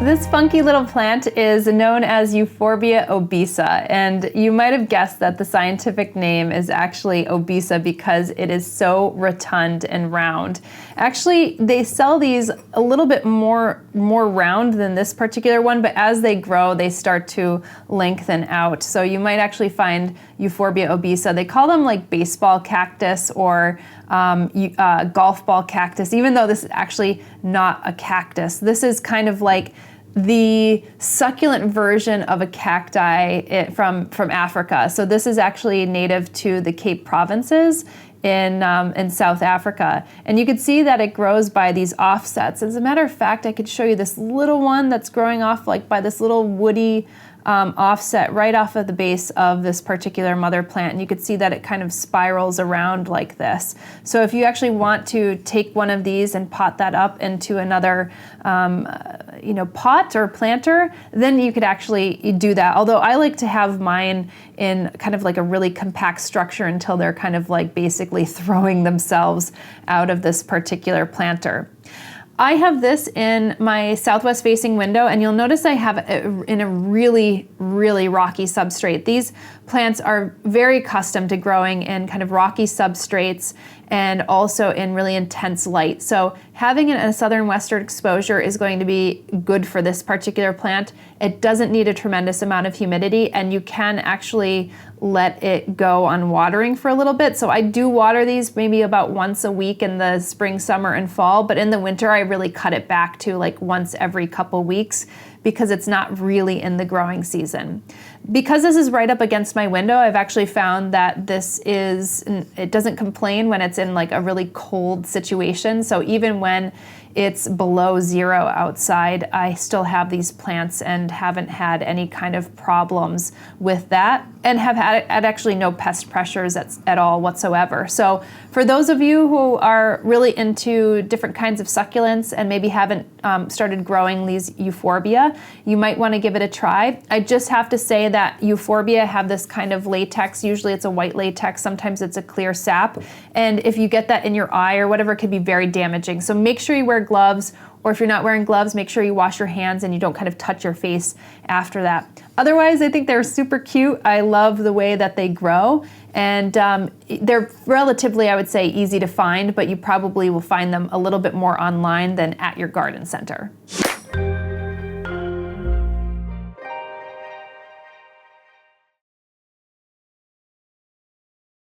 This funky little plant is known as Euphorbia obesa, and you might have guessed that the scientific name is actually obesa because it is so rotund and round. Actually, they sell these a little bit more round than this particular one, but as they grow, they start to lengthen out. So you might actually find Euphorbia obesa. They call them like baseball cactus or golf ball cactus, even though this is actually not a cactus. This is kind of like the succulent version of a cacti from Africa. So this is actually native to the Cape Provinces in South Africa. And you can see that it grows by these offsets. As a matter of fact, I could show you this little one that's growing off like by this little woody offset right off of the base of this particular mother plant, and you could see that it kind of spirals around like this. So if you actually want to take one of these and pot that up into another pot or planter, then you could actually do that. Although I like to have mine in kind of like a really compact structure until they're kind of like basically throwing themselves out of this particular planter. I have this in my southwest facing window, and you'll notice I have it in a really, really rocky substrate. These plants are very accustomed to growing in kind of rocky substrates and also in really intense light. So having it in a southern western exposure is going to be good for this particular plant. It doesn't need a tremendous amount of humidity, and you can actually let it go on watering for a little bit. So I do water these maybe about once a week in the spring, summer, and fall, but in the winter I really cut it back to like once every couple weeks because it's not really in the growing season. Because this is right up against my window, I've actually found that it doesn't complain when it's in like a really cold situation. So even when it's below 0 outside, I still have these plants and haven't had any kind of problems with that, and have had actually no pest pressures at all whatsoever. So for those of you who are really into different kinds of succulents and maybe haven't started growing these Euphorbia, you might want to give it a try. I just have to say that Euphorbia have this kind of latex. Usually it's a white latex, sometimes it's a clear sap, and if you get that in your eye or whatever, it can be very damaging. So make sure you wear gloves, or if you're not wearing gloves, make sure you wash your hands and you don't kind of touch your face after that. Otherwise, I think they're super cute. I love the way that they grow, and they're relatively, I would say, easy to find, but you probably will find them a little bit more online than at your garden center.